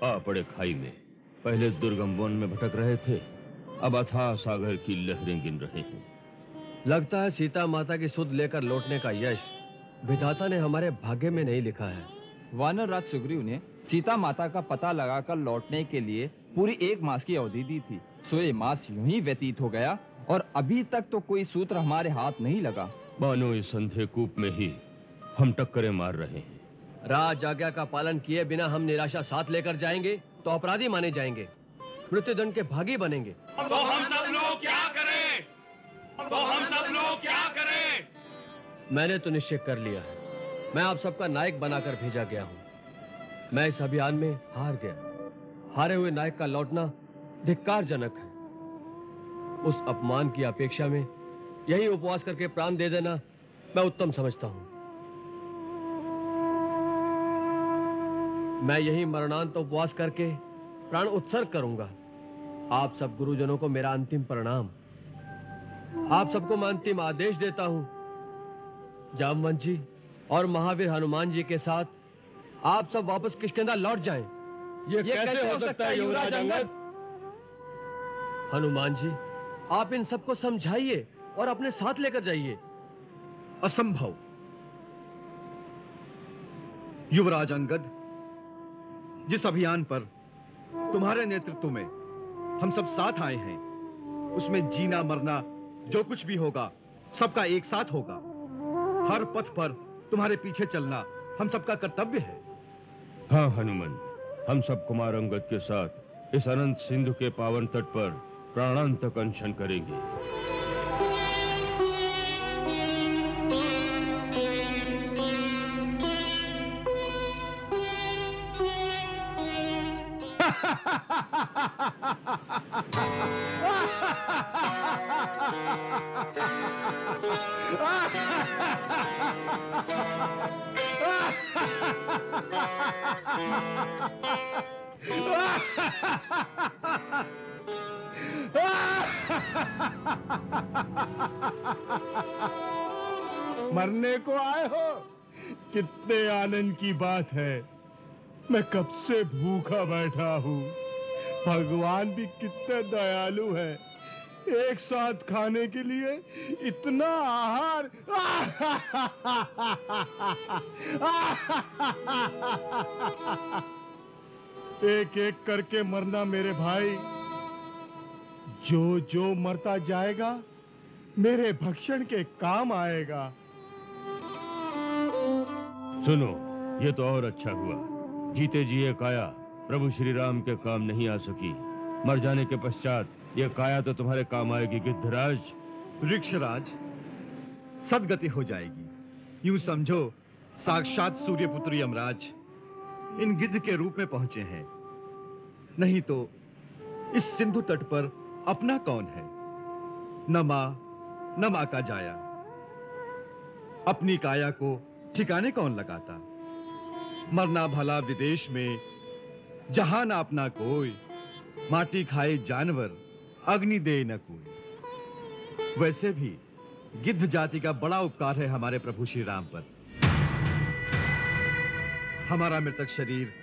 आ पड़े खाई में। पहले दुर्गम वन में भटक रहे थे, अब अथाह सागर की लहरें गिन रहे हैं। लगता है सीता माता की सुध लेकर लौटने का यश विधाता ने हमारे भाग्य में नहीं लिखा है। वानर राज सुग्रीव ने सीता माता का पता लगाकर लौटने के लिए पूरी 1 मास की अवधि दी थी। सो ये मास यूं ही व्यतीत हो गया और अभी तक तो कोई सूत्र हमारे हाथ नहीं लगा। मानो इस अंधे कूप में ही हम टक्करें मार रहे हैं। राज आज्ञा का पालन किए बिना हम निराशा साथ लेकर जाएंगे तो अपराधी माने जाएंगे, मृत्युदंड के भागी बनेंगे। तो हम सब लोग क्या करें? तो हम सब लोग क्या करें? मैंने तो निश्चय कर लिया है। मैं आप सबका नायक बनाकर भेजा गया हूं। मैं इस अभियान में हार गया। हारे हुए नायक का लौटना धिक्कारजनक है। उस अपमान की अपेक्षा में यही उपवास करके प्राण दे देना मैं उत्तम समझता हूं। मैं यही मरणांत उपवास करके प्राण उत्सर्ग करूंगा। आप सब गुरुजनों को मेरा अंतिम प्रणाम। आप सबको मैं अंतिम आदेश देता हूं। जामवंत जी और महावीर हनुमान जी के साथ आप सब वापस किष्किंधा लौट जाएं। ये कैसे हो सकता है युवराज अंगद? हनुमान जी, आप इन सबको समझाइए और अपने साथ लेकर जाइए। असंभव। युवराज अंगद, जिस अभियान पर तुम्हारे नेतृत्व में हम सब साथ आए हैं, उसमें जीना मरना जो कुछ भी होगा सबका एक साथ होगा। हर पथ पर तुम्हारे पीछे चलना हम सबका कर्तव्य है। हाँ हनुमंत, हम सब कुमार अंगद के साथ इस अनंत सिंधु के पावन तट पर प्राणांतक अनशन करेंगे। मरने को आए हो? कितने आनंद की बात है। मैं कब से भूखा बैठा हूँ। भगवान भी कितने दयालु है, एक साथ खाने के लिए इतना आहार। एक एक करके मरना मेरे भाई। जो जो मरता जाएगा मेरे भक्षण के काम आएगा। सुनो, ये तो और अच्छा हुआ। जीते जी ये काया प्रभु श्री राम के काम नहीं आ सकी। मर जाने के पश्चात ये काया तो तुम्हारे काम आएगी गिद्धराज। वृक्षराज, सदगति हो जाएगी। यूं समझो साक्षात सूर्यपुत्र यमराज इन गिद्ध के रूप में पहुंचे हैं। नहीं तो इस सिंधु तट पर अपना कौन है? न मां न मां का जाया। अपनी काया को ठिकाने कौन लगाता? मरना भला विदेश में, जहां ना अपना कोई। माटी खाए जानवर, अग्नि दे न कोई। वैसे भी गिद्ध जाति का बड़ा उपकार है हमारे प्रभु श्री राम पर। हमारा मृतक शरीर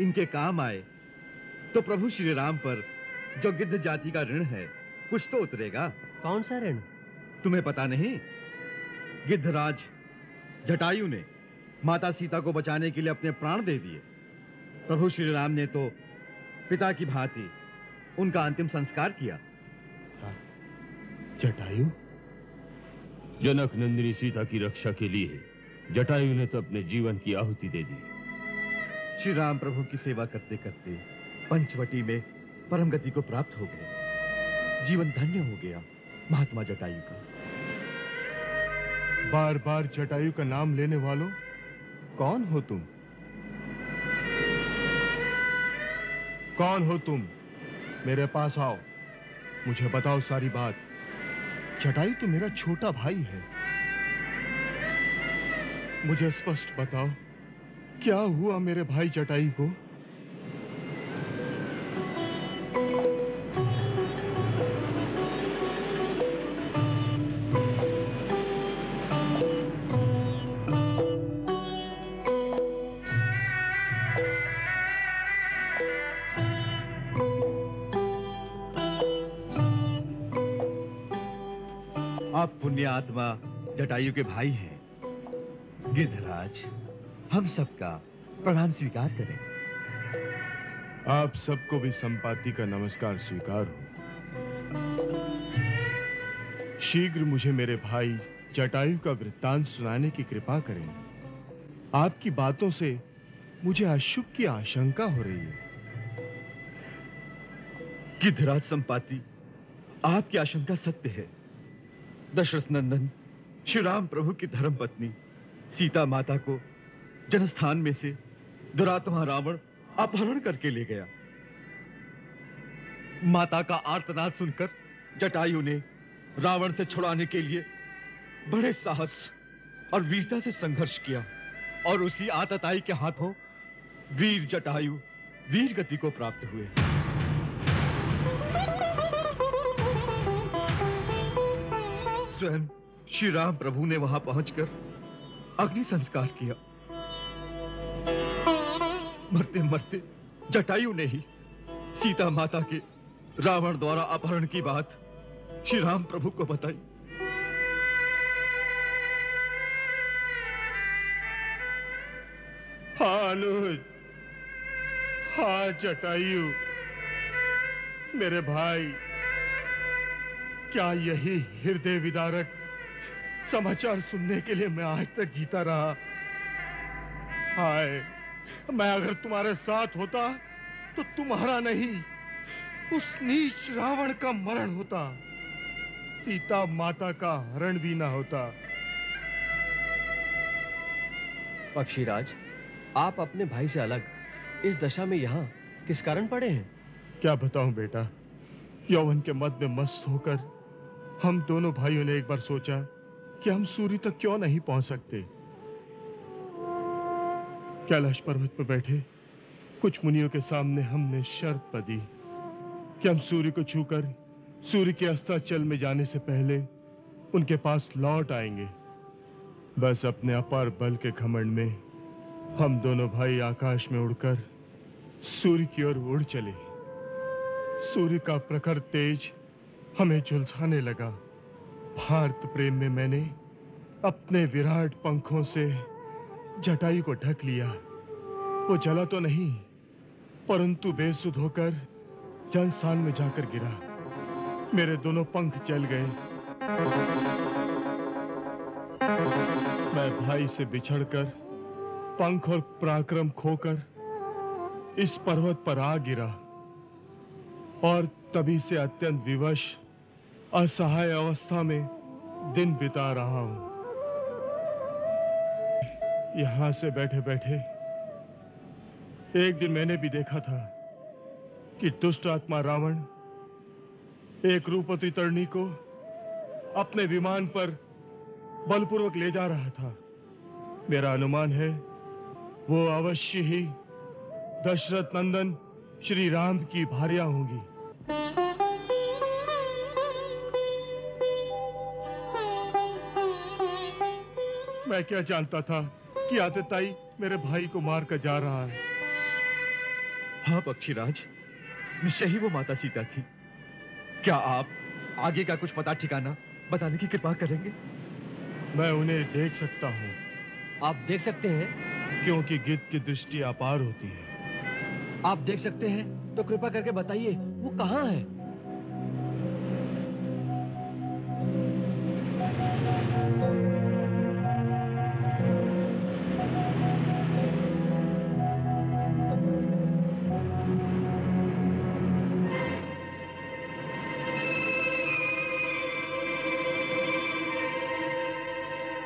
इनके काम आए तो प्रभु श्री राम पर जो गिद्ध जाति का ऋण है कुछ तो उतरेगा। कौन सा ऋण? तुम्हें पता नहीं? गिद्धराज जटायु ने माता सीता को बचाने के लिए अपने प्राण दे दिए। प्रभु श्री राम ने तो पिता की भांति उनका अंतिम संस्कार किया। जटायु? जनक नंदिनी सीता की रक्षा के लिए जटायु ने तो अपने जीवन की आहुति दे दी। श्री राम प्रभु की सेवा करते करते पंचवटी में परम गति को प्राप्त हो गए। जीवन धन्य हो गया महात्मा जटायु का। बार बार जटायु का नाम लेने वालों, कौन हो तुम? कौन हो तुम? मेरे पास आओ, मुझे बताओ सारी बात। जटायु तो मेरा छोटा भाई है। मुझे स्पष्ट बताओ, क्या हुआ मेरे भाई जटायु को? आप पुण्य आत्मा जटायु के भाई हैं। गिद्धराज, हम सबका प्रणाम स्वीकार करें। आप सबको भी संपाति का नमस्कार स्वीकार हो। शीघ्र मुझे मेरे भाई जटायु का वृत्तांत सुनाने की कृपा करें। आपकी बातों से मुझे अशुभ की आशंका हो रही है। गिद्धराज संपाति, आपकी आशंका सत्य है। दशरथ नंदन श्री राम प्रभु की धर्मपत्नी सीता माता को जनस्थान में से दुरात्मा रावण अपहरण करके ले गया। माता का आर्तनाद सुनकर जटायु ने रावण से छुड़ाने के लिए बड़े साहस और वीरता से संघर्ष किया और उसी आतताई के हाथों वीर जटायु वीर गति को प्राप्त हुए। स्वयं श्री राम प्रभु ने वहां पहुंचकर अग्नि संस्कार किया। मरते मरते जटायु ने ही सीता माता के रावण द्वारा अपहरण की बात श्री राम प्रभु को बताई। हाँ अनुज, हाँ जटायु, मेरे भाई, क्या यही हृदय विदारक समाचार सुनने के लिए मैं आज तक जीता रहा? हाय, मैं अगर तुम्हारे साथ होता तो तुम्हारा नहीं, उस नीच रावण का मरण होता, सीता माता का हरण भी ना होता। पक्षीराज, आप अपने भाई से अलग इस दशा में यहाँ किस कारण पड़े हैं? क्या बताऊं बेटा, यौवन के मद में मस्त होकर हम दोनों भाइयों ने एक बार सोचा कि हम सूर्य तक क्यों नहीं पहुंच सकते। कैलाश पर्वत पर बैठे कुछ मुनियों के सामने हमने शर्त बंधी कि हम सूर्य को छूकर सूर्य के अस्ताचल में जाने से पहले उनके पास लौट आएंगे। बस अपने अपार बल के घमंड में हम दोनों भाई आकाश में उड़कर सूर्य की ओर उड़ चले। सूर्य का प्रखर तेज हमें झुलसाने लगा। भारत प्रेम में मैंने अपने विराट पंखों से जटायु को ढक लिया। वो जला तो नहीं, परंतु बेसुध होकर जनस्थान में जाकर गिरा। मेरे दोनों पंख जल गए। मैं भाई से बिछड़कर, पंख और पराक्रम खोकर इस पर्वत पर आ गिरा और तभी से अत्यंत विवश, असहाय अवस्था में दिन बिता रहा हूं। यहां से बैठे बैठे एक दिन मैंने भी देखा था कि दुष्ट आत्मा रावण एक रूपवती तरुणी को अपने विमान पर बलपूर्वक ले जा रहा था। मेरा अनुमान है वो अवश्य ही दशरथ नंदन श्री राम की भार्या होंगी। मैं क्या जानता था कि आतताई मेरे भाई को मारकर जा रहा है। हाँ पक्षीराज, निश्चय ही वो माता सीता थी। क्या आप आगे का कुछ पता ठिकाना बताने की कृपा करेंगे? मैं उन्हें देख सकता हूँ। आप देख सकते हैं? क्योंकि गिद्ध की दृष्टि अपार होती है। आप देख सकते हैं तो कृपा करके बताइए वो कहाँ है?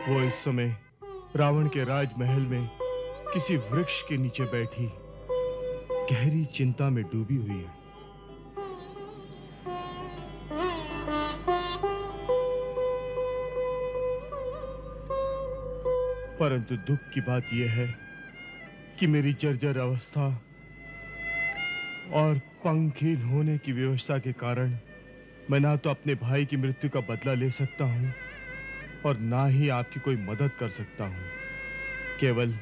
वो इस समय रावण के राजमहल में किसी वृक्ष के नीचे बैठी गहरी चिंता में डूबी हुई है। परंतु दुख की बात यह है कि मेरी जर्जर अवस्था और पंखहीन होने की व्यवस्था के कारण मैं ना तो अपने भाई की मृत्यु का बदला ले सकता हूं और ना ही आपकी कोई मदद कर सकता हूं। केवल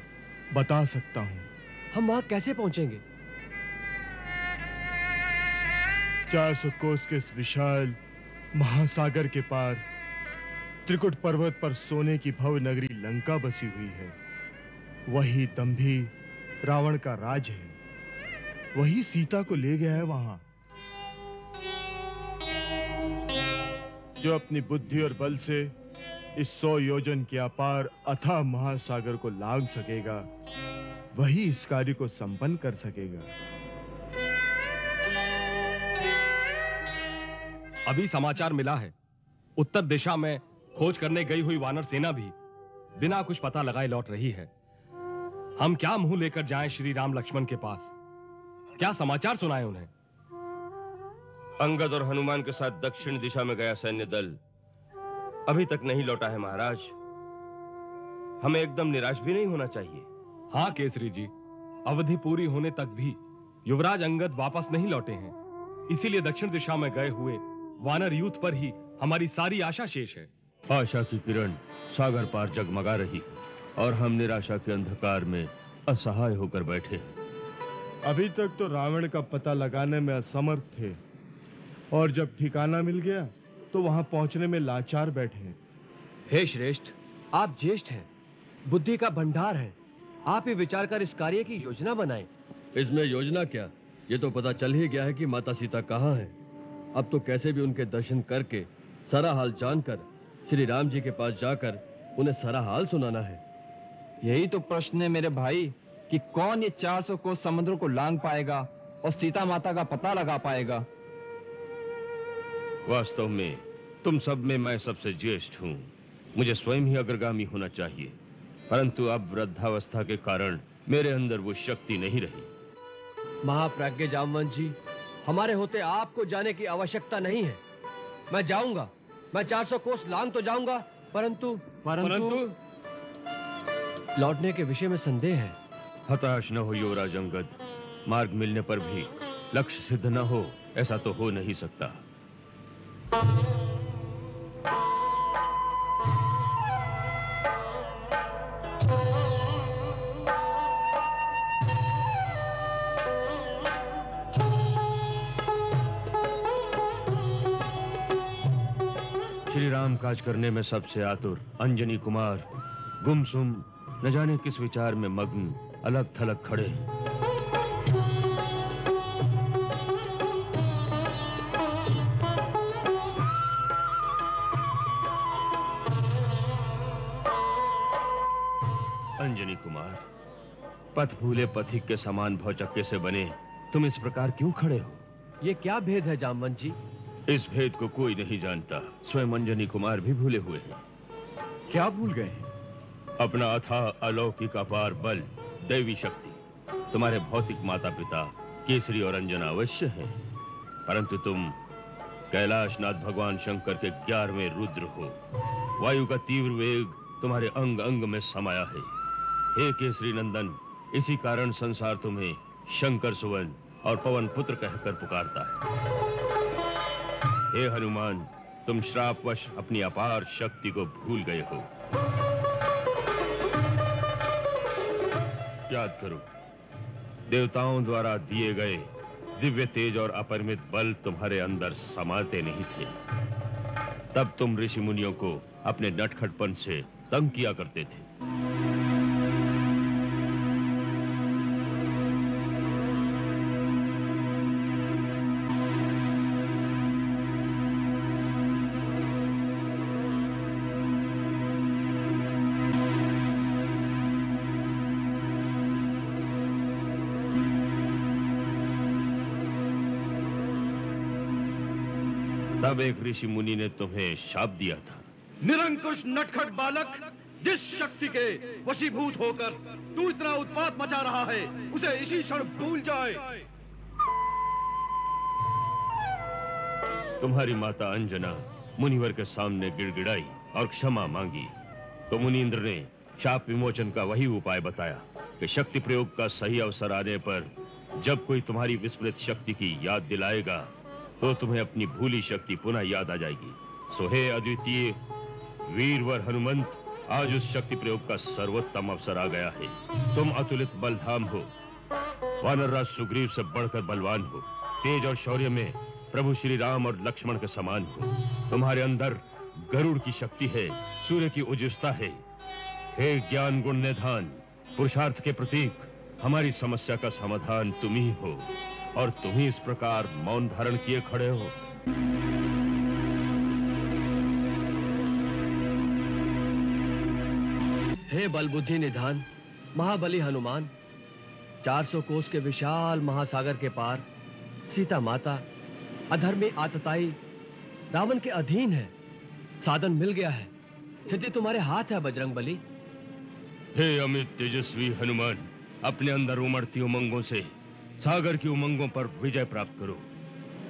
बता सकता हूं। हम वहां कैसे पहुंचेंगे? 400 कोस के इस विशाल महासागर के पार त्रिकुट पर्वत पर सोने की भव्य नगरी लंका बसी हुई है। वही दंभी रावण का राज है। वही सीता को ले गया है वहां। जो अपनी बुद्धि और बल से इस 100 योजन के अपार अथाह महासागर को लांघ सकेगा, वही इस कार्य को संपन्न कर सकेगा। अभी समाचार मिला है, उत्तर दिशा में खोज करने गई हुई वानर सेना भी बिना कुछ पता लगाए लौट रही है। हम क्या मुंह लेकर जाएं श्री राम लक्ष्मण के पास? क्या समाचार सुनाएं उन्हें? अंगद और हनुमान के साथ दक्षिण दिशा में गया सैन्य दल अभी तक नहीं लौटा है महाराज। हमें एकदम निराश भी नहीं होना चाहिए। हाँ केसरी जी, अवधि पूरी होने तक भी युवराज अंगद वापस नहीं लौटे हैं। इसीलिए दक्षिण दिशा में गए हुए वानर यूथ पर ही हमारी सारी आशा शेष है। आशा की किरण सागर पार जगमगा रही और हम निराशा के अंधकार में असहाय होकर बैठे। अभी तक तो रावण का पता लगाने में असमर्थ थे और जब ठिकाना मिल गया तो वहां पहुंचने में लाचार बैठे। हे श्रेष्ठ, आप ज्येष्ठ हैं, बुद्धि का भंडार है। आप ही विचार कर इस कार्य की योजना बनाएं। इसमें योजना क्या, ये तो पता चल ही गया है कि माता सीता कहाँ है। अब तो कैसे भी उनके दर्शन करके सारा हाल जानकर श्री राम जी के पास जाकर उन्हें सारा हाल सुनाना है। यही तो प्रश्न है मेरे भाई कि कौन ये 400 कोस समुद्र को लांघ पाएगा और सीता माता का पता लगा पाएगा। वास्तव में तुम सब में मैं सबसे ज्येष्ठ हूं। मुझे स्वयं ही अग्रगामी होना चाहिए, परंतु अब वृद्धावस्था के कारण मेरे अंदर वो शक्ति नहीं रही। महाप्राज्ञ जामवंत जी, हमारे होते आपको जाने की आवश्यकता नहीं है। मैं जाऊंगा, मैं 400 कोस लांघ तो जाऊंगा, परंतु लौटने के विषय में संदेह है। हताश न हो युवराज अंगद। मार्ग मिलने पर भी लक्ष्य सिद्ध न हो, ऐसा तो हो नहीं सकता। श्री राम काज करने में सबसे आतुर अंजनी कुमार गुमसुम न जाने किस विचार में मग्न अलग थलग खड़े। अंजनी कुमार, पथ भूले पथिक के समान भौचक्के से बने तुम इस प्रकार क्यों खड़े हो? ये क्या भेद है जामवंत जी? इस भेद को कोई नहीं जानता। स्वयं अंजनी कुमार भी भूले हुए हैं। क्या भूल गए हैं? अपना अथाह अलौकिक अपार बल, दैवी शक्ति। तुम्हारे भौतिक माता पिता केसरी और अंजना अवश्य हैं, परंतु तुम कैलाशनाथ भगवान शंकर के 11वें रुद्र हो। वायु का तीव्र वेग तुम्हारे अंग अंग में समाया है। हे केसरी नंदन, इसी कारण संसार तुम्हें शंकर सुवन और पवन पुत्र कहकर पुकारता है। हे हनुमान, तुम श्रापवश अपनी अपार शक्ति को भूल गए हो। याद करो, देवताओं द्वारा दिए गए दिव्य तेज और अपरिमित बल तुम्हारे अंदर समाते नहीं थे। तब तुम ऋषि मुनियों को अपने नटखटपन से तंग किया करते थे। तब एक ऋषि मुनि ने तुम्हें शाप दिया था। निरंकुश नटखट बालक, जिस शक्ति के वशीभूत होकर तू इतना उत्पात मचा रहा है, उसे इसी क्षण भूल जाए। तुम्हारी माता अंजना मुनिवर के सामने गिड़गिड़ाई और क्षमा मांगी, तो मुनीन्द्र ने शाप विमोचन का वही उपाय बताया कि शक्ति प्रयोग का सही अवसर आने पर जब कोई तुम्हारी विस्मृत शक्ति की याद दिलाएगा तो तुम्हें अपनी भूली शक्ति पुनः याद आ जाएगी। सो हे अद्वितीय वीरवर हनुमंत, आज उस शक्ति प्रयोग का सर्वोत्तम अवसर आ गया है। तुम अतुलित बलधाम हो, वानरराज सुग्रीव से बढ़कर बलवान हो, तेज और शौर्य में प्रभु श्री राम और लक्ष्मण के समान हो। तुम्हारे अंदर गरुड़ की शक्ति है, सूर्य की उजिस्ता है। हे ज्ञान गुण निधान, पुरुषार्थ के प्रतीक, हमारी समस्या का समाधान तुम ही हो, और तुम ही इस प्रकार मौन धारण किए खड़े हो। हे बल बुद्धि निधान, महाबली हनुमान, 400 कोस के विशाल महासागर के पार सीता माता अधर्मी आतताई रावण के अधीन है। साधन मिल गया है, सिद्धि तुम्हारे हाथ है बजरंगबली। हे अमित तेजस्वी हनुमान, अपने अंदर उमड़ती उमंगों से सागर की उमंगों पर विजय प्राप्त करो।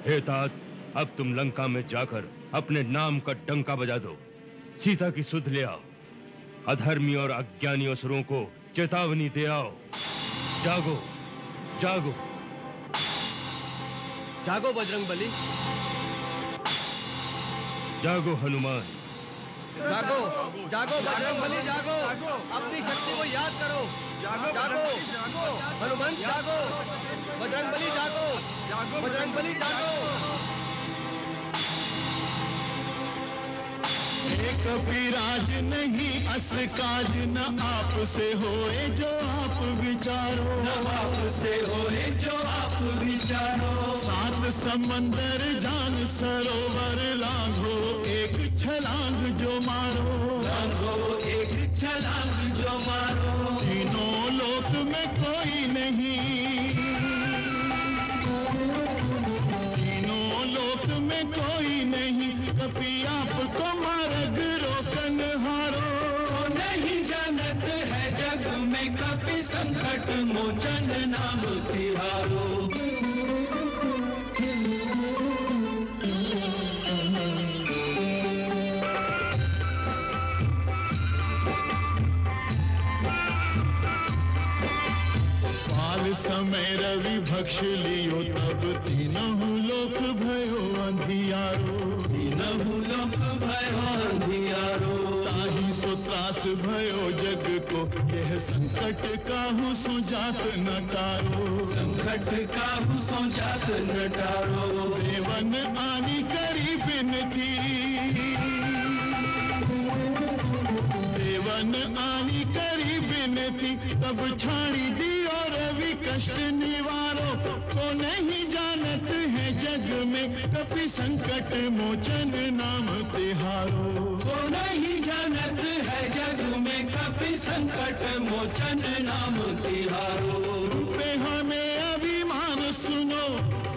हे तात, अब तुम लंका में जाकर अपने नाम का डंका बजा दो, सीता की सुध ले आओ, अधर्मी और अज्ञानी असुरों को चेतावनी दे आओ। जागो, जागो, जागो बजरंगबली, जागो हनुमान, जागो, जागो बजरंगबली, जागो, अपनी शक्ति को याद करो। जागो, हनुमान जागो, बजरंगबली जागो, बजरंगबली जागो। कपिराज नहीं अस काज न आपसे होए जो आप विचारो, न आपसे होए जो आप विचारो। 7 समंदर जान सरोवर लांघो, एक छलांग जो मारो, लांघो एक छलांग जो मारो। तीनों लोक में कोई नहीं, तीनों लोक में कोई नहीं, कपि आपको मार्ग रोकन हारो। नहीं जानत है जग में कपि संकट मोचन नाम तिहारो। समय रवि भक्ष लियो तब तीनहु लोक भयो अंधियारो, तीनहु लोक भयो अंधियारो। ताहि सो त्रास भयो जग को, यह संकट काहू सो जात न टारो, संकट काहू सो जात न टारो। देवन आनी करी बिनती, देवन आनी करी बिनती, तब छाड़ी दी कष्ट निवारो। को नहीं जानत है जग में कपि संकट मोचन नाम तिहारो। को नहीं जानत है जग में कपि संकट मोचन नाम तिहारो। तुम पे हमें अभिमान सुनो,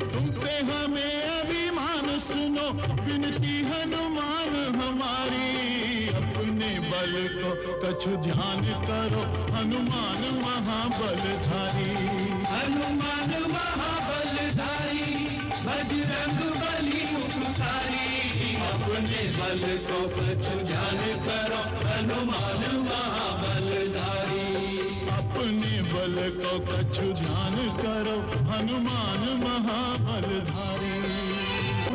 तुम पे हमें अभिमान सुनो, विनती हनुमान हमारी। अपने बल को कछु ध्यान करो, हनुमान महाबलधारी, हनुमान महाबलधारी, बजरंग बली उपकारी। अपने बल को कछु ध्यान करो, हनुमान महाबलधारी। अपने बल को कछु ध्यान करो, हनुमान महाबलधारी।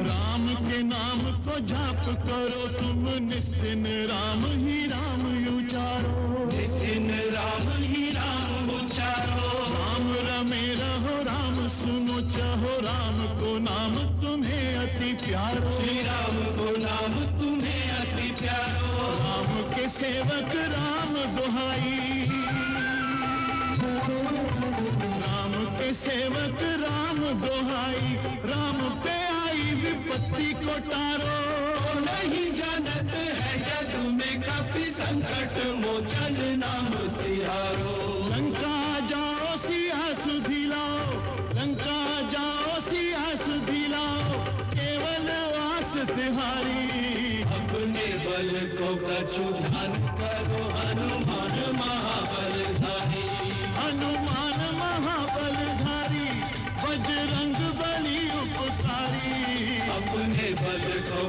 राम के नाम को जाप करो तुम निस्दिन, राम ही राम उचारो, निस्दिन राम ही राम उचारो। राम रमे रहो, राम सुनो चाहो, राम को नाम तुम्हें अति प्यारो, श्री राम को नाम तुम्हें अति प्यारो। राम के सेवक राम दुहाई, राम के सेवक राम दुहाई। राम पे आई विपत्ति को टारो, नहीं जानत है जग में कपि संकट मोचन नाम तिहारो। लंका जाओ सिया सुधि लाओ, लंका जाओ सिया सुधि लाओ, केवल वास सिहारी। अपने बल को कछु ध्यान करो, हनुमान महाबलधारी, हनुमान महाबलधारी, बजरंग बली उपकारी। अपने बल को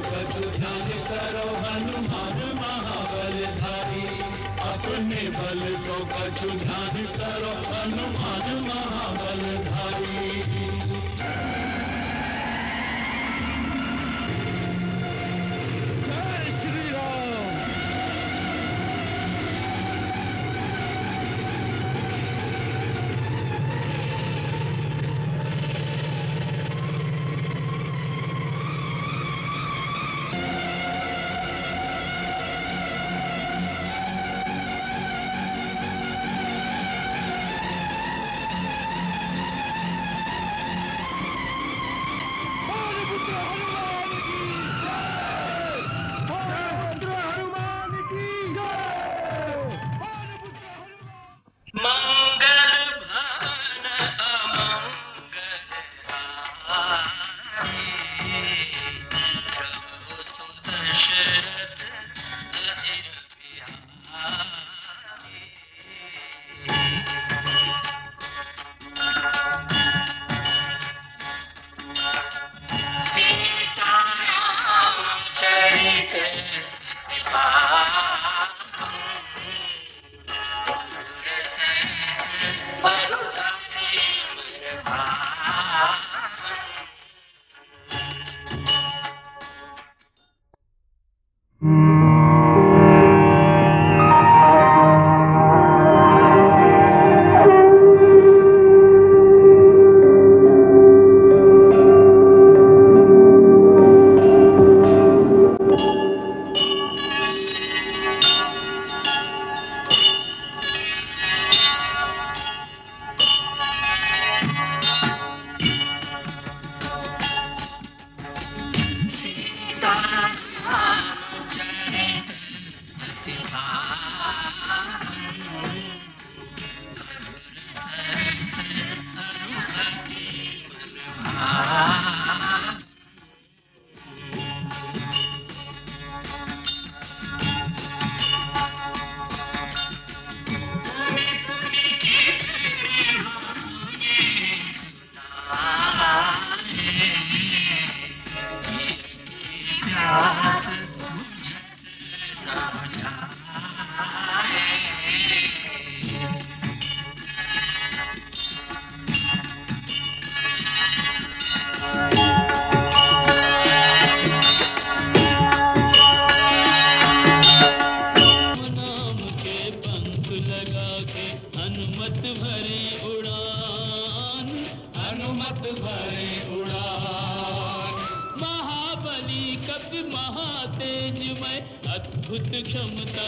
हनुमत भरे उड़ान, हनुमत भरे उड़ान। महाबली कपि महातेजमय अद्भुत क्षमतावान,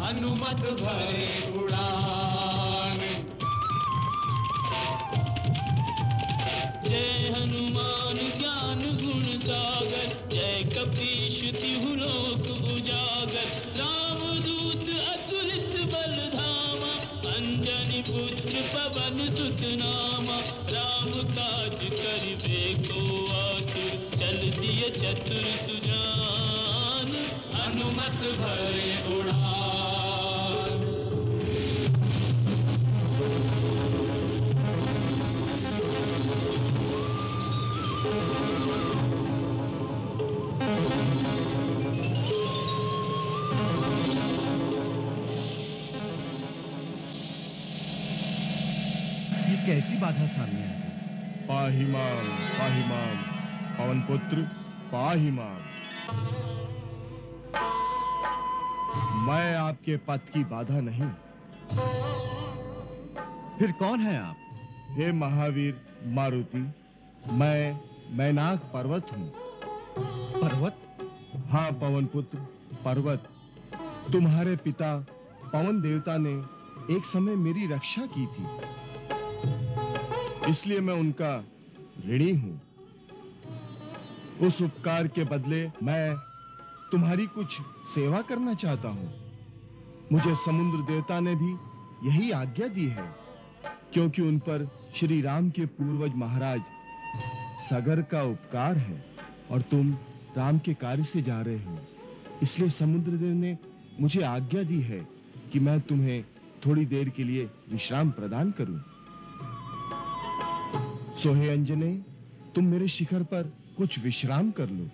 हनुमत भरे उड़ान। जय हनुमान ज्ञान गुण सागर, जय कपीश तिहु लोक उजागर। रामदूत अतुलित बल धामा, अंजनी पुत्र पवन सुत नामा। राम काज करिबे को आतुर, चल दिय चतुर सुजान, हनुमत भरे उड़ान। ये कैसी बाधा सामने आ गई? पाहि माम पवन पुत्र, पाहि माम। मैं आपके पथ की बाधा नहीं। फिर कौन है आप? हे महावीर मारुति, मैं मैनाक पर्वत हूँ। पर्वत? हाँ पवन पुत्र, पर्वत। तुम्हारे पिता पवन देवता ने एक समय मेरी रक्षा की थी, इसलिए मैं उनका ऋणी हूं। उस उपकार के बदले मैं तुम्हारी कुछ सेवा करना चाहता हूं। मुझे समुद्र देवता ने भी यही आज्ञा दी है, क्योंकि उन पर श्री राम के पूर्वज महाराज सगर का उपकार है और तुम राम के कार्य से जा रहे हो। इसलिए समुद्र देव ने मुझे आज्ञा दी है कि मैं तुम्हें थोड़ी देर के लिए विश्राम प्रदान करूं। सो हे अंजने, तुम मेरे शिखर पर कुछ विश्राम कर लो,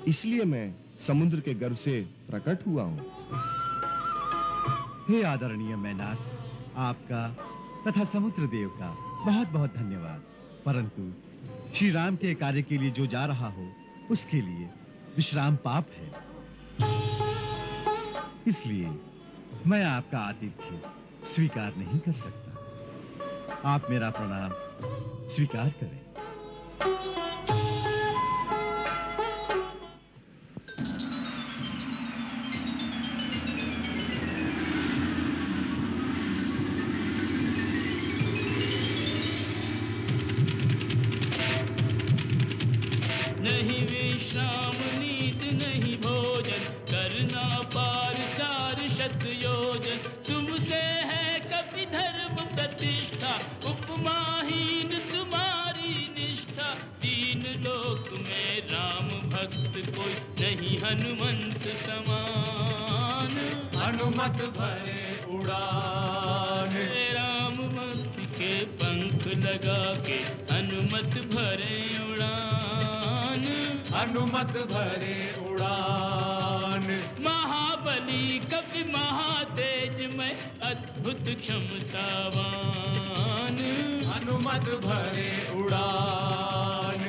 इसलिए मैं समुद्र के गर्भ से प्रकट हुआ हूं। हे आदरणीय मैनाक, आपका तथा समुद्र देव का बहुत बहुत धन्यवाद। परंतु श्री राम के कार्य के लिए जो जा रहा हो, उसके लिए विश्राम पाप है। इसलिए मैं आपका आतिथ्य स्वीकार नहीं कर सकता। आप मेरा प्रणाम स्वीकार करें। नहीं विश्राम नींद नहीं भोजन, करना पार 4 शत योजन। तुमसे है कपि धर्म प्रतिष्ठा, उपमाहीन तुम्हारी निष्ठा। 3 लोक में राम भक्त कोई नहीं हनुमंत समान, हनुमत भरे उड़ान। राम भक्त के पंख लगा के हनुमत भरे उड़ान, हनुमत भरे उड़ान। महाबली कपि महातेजमय अद्भुत क्षमतावान, हनुमत भरे उड़ान।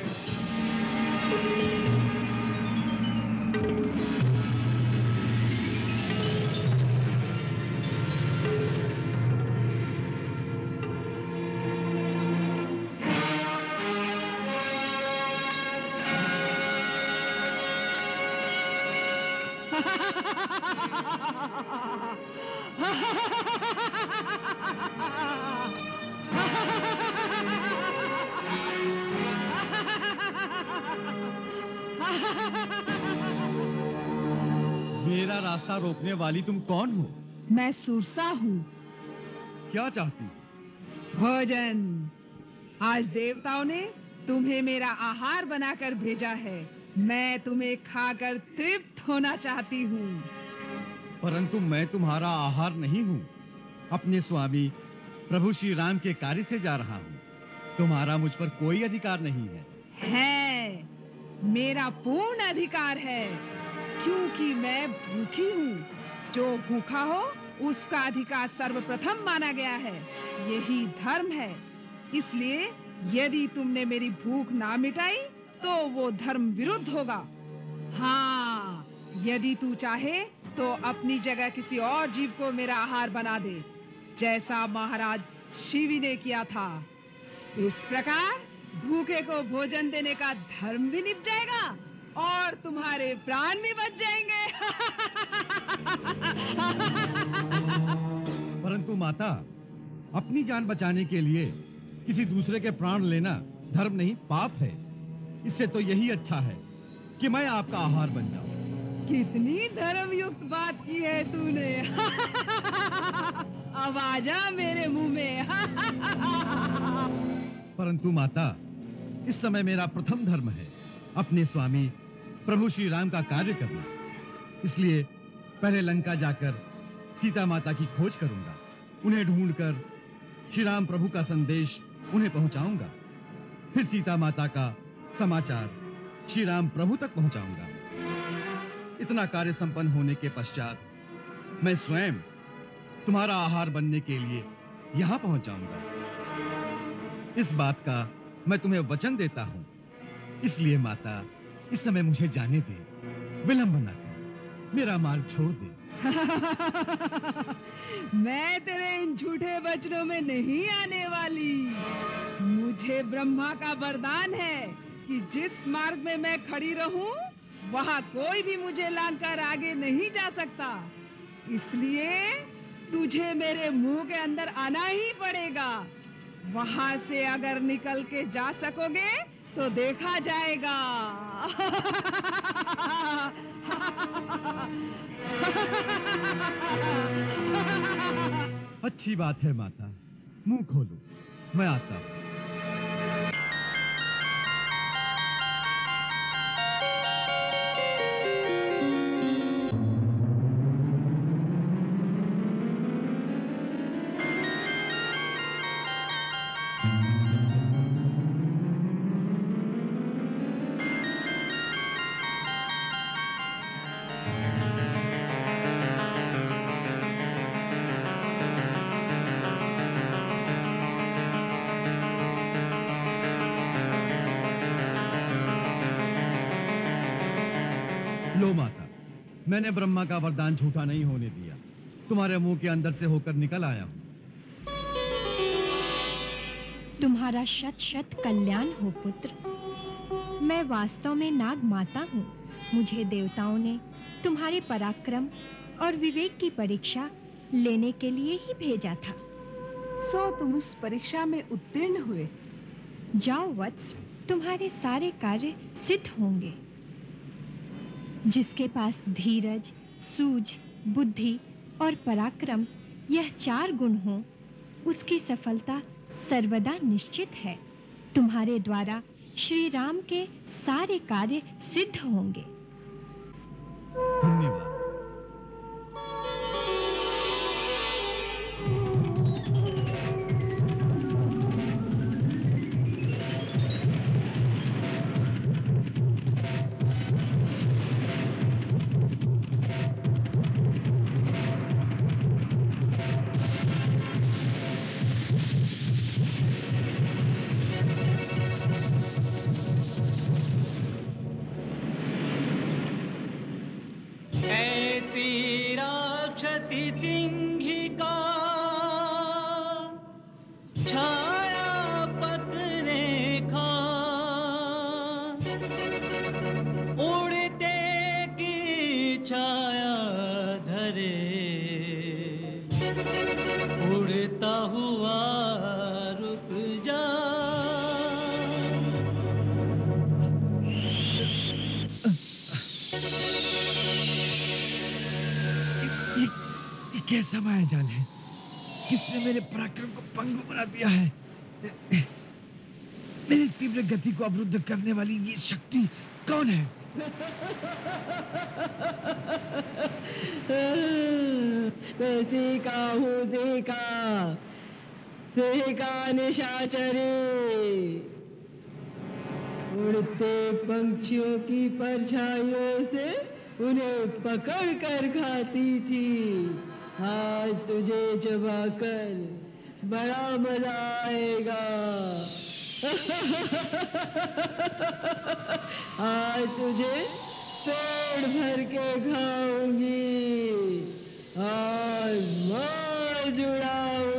मेरा रास्ता रोकने वाली तुम कौन हो? मैं सुरसा हूँ। क्या चाहती? भोजन। आज देवताओं ने तुम्हें मेरा आहार बनाकर भेजा है। मैं तुम्हें खाकर तृप्त होना चाहती हूँ। परंतु मैं तुम्हारा आहार नहीं हूँ। अपने स्वामी प्रभु श्री राम के कार्य से जा रहा हूँ। तुम्हारा मुझ पर कोई अधिकार नहीं है। मेरा पूर्ण अधिकार है, क्योंकि मैं भूखी हूँ। जो भूखा हो उसका अधिकार सर्वप्रथम माना गया है। यही धर्म है। इसलिए यदि तुमने मेरी भूख ना मिटाई तो वो धर्म विरुद्ध होगा। हाँ, यदि तू चाहे तो अपनी जगह किसी और जीव को मेरा आहार बना दे, जैसा महाराज शिवी ने किया था। इस प्रकार भूखे को भोजन देने का धर्म भी निभ जाएगा और तुम्हारे प्राण भी बच जाएंगे। परंतु माता, अपनी जान बचाने के लिए किसी दूसरे के प्राण लेना धर्म नहीं, पाप है। इससे तो यही अच्छा है कि मैं आपका आहार बन जाऊं। कितनी धर्मयुक्त बात की है तूने। अब आजा मेरे मुंह में। परंतु माता, इस समय मेरा प्रथम धर्म है अपने स्वामी प्रभु श्री राम का कार्य करना। इसलिए पहले लंका जाकर सीता माता की खोज करूंगा। उन्हें ढूंढकर श्री राम प्रभु का संदेश उन्हें पहुंचाऊंगा। फिर सीता माता का समाचार श्री राम प्रभु तक पहुंचाऊंगा। इतना कार्य संपन्न होने के पश्चात मैं स्वयं तुम्हारा आहार बनने के लिए यहां पहुंच जाऊंगा। इस बात का मैं तुम्हें वचन देता हूं। इसलिए माता, इस समय मुझे जाने दे, विलंब न कर, मेरा मार्ग छोड़ दे। मैं तेरे इन झूठे वचनों में नहीं आने वाली। मुझे ब्रह्मा का वरदान है कि जिस मार्ग में मैं खड़ी रहूं, वहां कोई भी मुझे लांघकर आगे नहीं जा सकता। इसलिए तुझे मेरे मुंह के अंदर आना ही पड़ेगा। वहां से अगर निकल के जा सकोगे तो देखा जाएगा। अच्छी बात है माता, मुंह खोलो, मैं आता हूं। लो माता, मैंने ब्रह्मा का वरदान झूठा नहीं होने दिया। तुम्हारे मुंह के अंदर से होकर निकल आया हूं। तुम्हारा शत शत कल्याण हो पुत्र। मैं वास्तव में नाग माता हूँ। मुझे देवताओं ने तुम्हारे पराक्रम और विवेक की परीक्षा लेने के लिए ही भेजा था। सो तुम उस परीक्षा में उत्तीर्ण हुए। जाओ वत्स, तुम्हारे सारे कार्य सिद्ध होंगे। जिसके पास धीरज, सूझ, बुद्धि और पराक्रम यह 4 गुण हो, उसकी सफलता सर्वदा निश्चित है। तुम्हारे द्वारा श्री राम के सारे कार्य सिद्ध होंगे। धन्यवाद। कैसा मायाजाल है? किसने मेरे पराक्रम को पंगु बना दिया है? मेरी तीव्र गति को अवरुद्ध करने वाली ये शक्ति कौन है? देखा निशाचरी, उड़ते पंछियों की परछाइयों से उन्हें पकड़ कर खाती थी। आज तुझे चबाकर बड़ा मजा आएगा। आज तुझे पेट भर के खाऊंगी। आज मौज उड़ाऊंगी।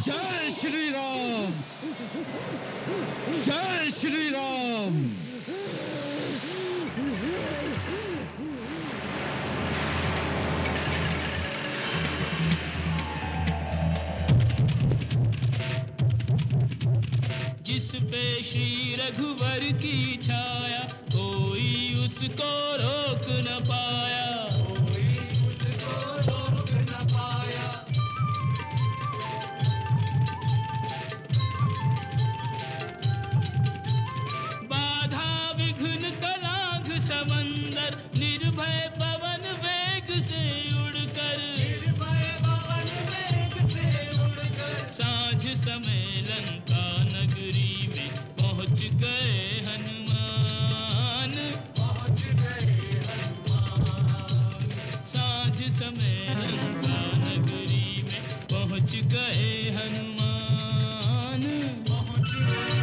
जय श्री राम, जय श्री राम। जिस पे श्री रघुवर की छाया, कोई उसको रोक न पाया, कोई उसको रोक न पाया। बाधा विघ्न कलाघ समंदर, निर्भय पवन वेग से उड़कर, निर्भय पवन वेग से उड़कर, साँझ समय लंका नगरी में पहुँच गए हनुमान, पहुँच गए हनुमान। साँझ समय लंका नगरी में पहुँच गए हनुमान, पहुँच गए।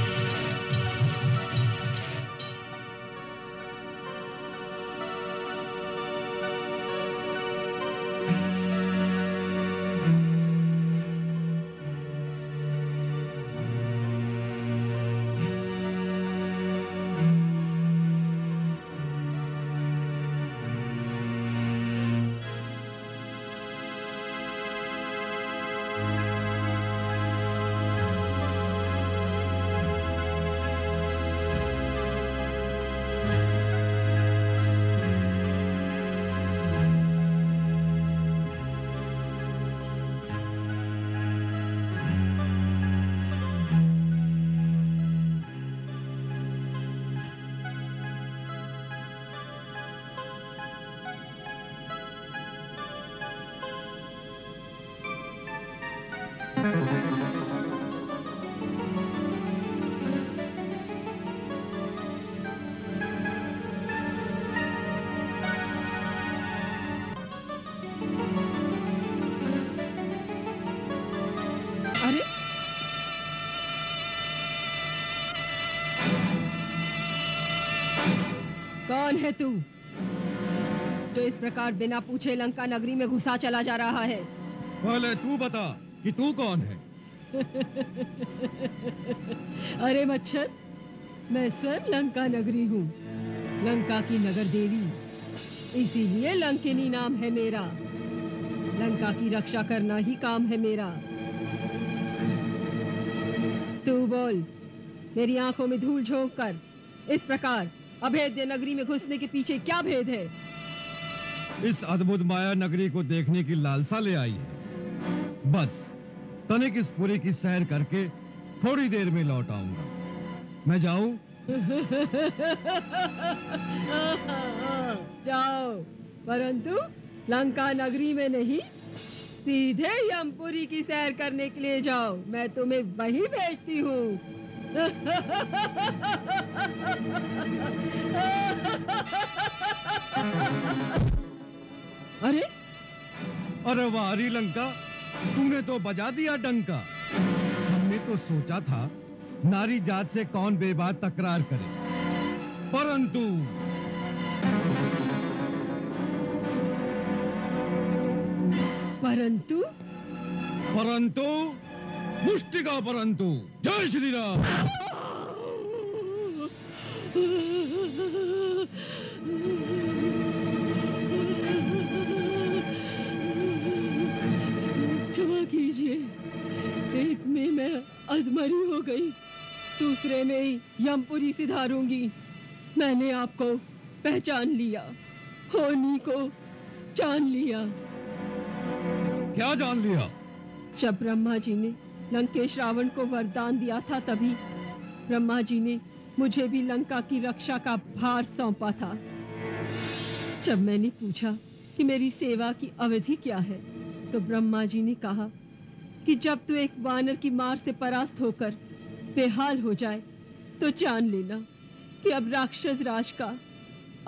अरे कौन है तू जो इस प्रकार बिना पूछे लंका नगरी में घुसा चला जा रहा है? पहले तू बता कि तू कौन है? अरे मच्छर, मैं स्वयं लंका नगरी हूँ, लंका की नगर देवी, इसीलिए लंकिनी नाम है मेरा। लंका की रक्षा करना ही काम है मेरा। तू बोल, मेरी आंखों में धूल झोंक कर इस प्रकार अभेद्य नगरी में घुसने के पीछे क्या भेद है? इस अद्भुत माया नगरी को देखने की लालसा ले आई है। बस तनिक इस पुरी की सैर करके थोड़ी देर में लौट आऊंगा। मैं जाऊं? जाओ, परंतु लंका नगरी में नहीं, सीधे यमपुरी की सैर करने के लिए जाओ। मैं तुम्हें वहीं भेजती हूँ। अरे अरे वारी लंका, तूने तो बजा दिया डंका। हमने तो सोचा था नारी जात से कौन बेबात तकरार करे, परंतु परंतु परंतु मुष्टिका परंतु। जय श्री राम। क्षमा कीजिए, एक में मैं अधमरी हो गई। दूसरे में ही यमपुरी सिधारूंगी। मैंने आपको पहचान लिया, होनी को जान लिया। क्या जान लिया? जब ब्रह्मा जी ने लंकेश रावण को वरदान दिया था, तभी ब्रह्मा जी ने मुझे भी लंका की रक्षा का भार सौंपा था। जब मैंने पूछा कि मेरी सेवा की अवधि क्या है, तो ब्रह्मा जी ने कहा कि जब तू एक वानर की मार से परास्त होकर बेहाल हो जाए तो जान लेना कि अब राक्षस राज का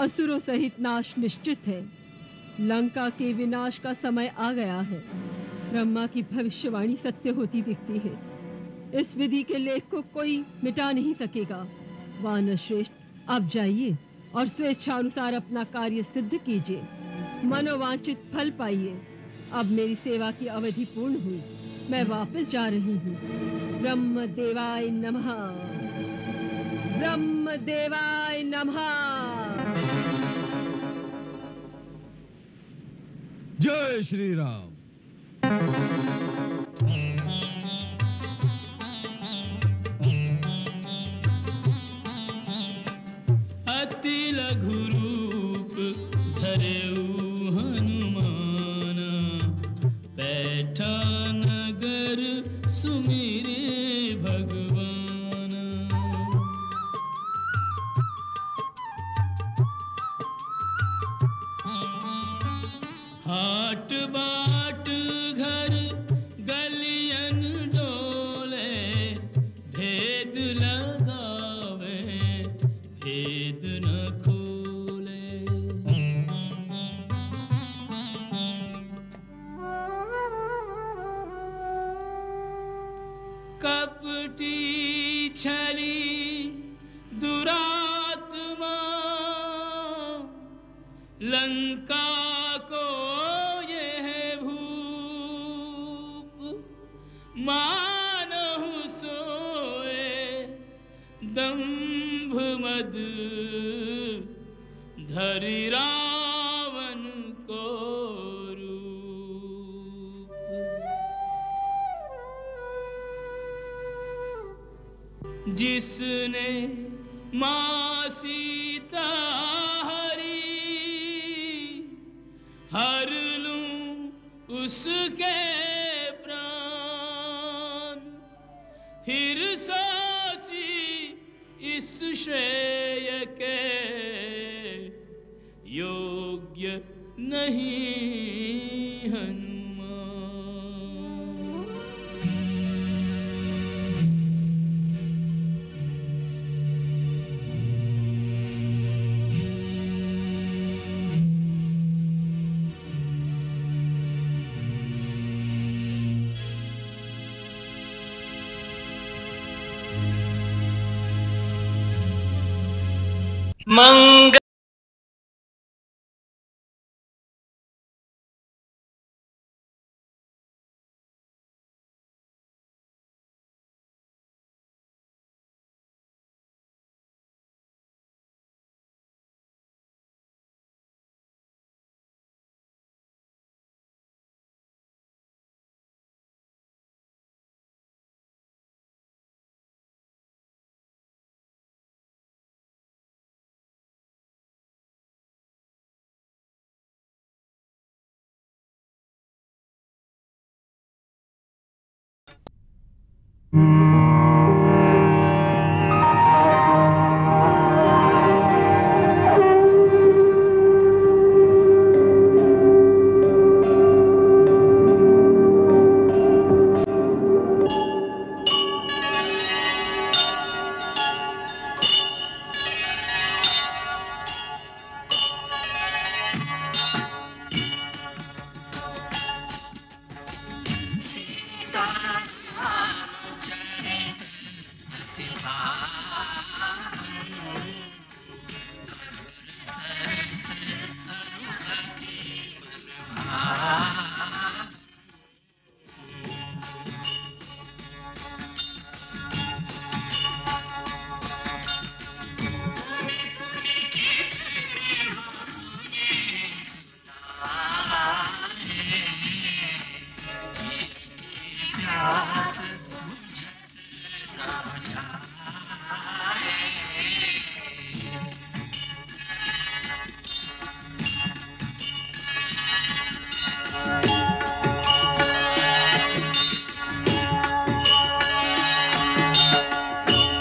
असुरों सहित नाश निश्चित है। लंका के विनाश का समय आ गया है। ब्रह्मा की भविष्यवाणी सत्य होती दिखती है। इस विधि के लेख को कोई मिटा नहीं सकेगा। वानर श्रेष्ठ, आप जाइए और स्वेच्छानुसार अपना कार्य सिद्ध कीजिए, मनोवांछित फल पाइए। अब मेरी सेवा की अवधि पूर्ण हुई, मैं वापस जा रही हूँ। ब्रह्म देवाय नमः, ब्रह्म देवाय नमः। जय श्री राम। अति लघु रूप धरेऊ हनुमाना, बैठा नगर सुमिरे भगवाना। हाट बाट घर गलियन डोले, भेद लगावे भेद न खोले। कपटी छली दुरात्मा, लंका को यह भूप। मानहु सोए दंभ मद, धरि रावण को रूप। जिसने मां सीता हरी, हर लूं उसके प्राण। फिर सोची इस श्रेय के, योग्य नहीं हनुमान। मंगल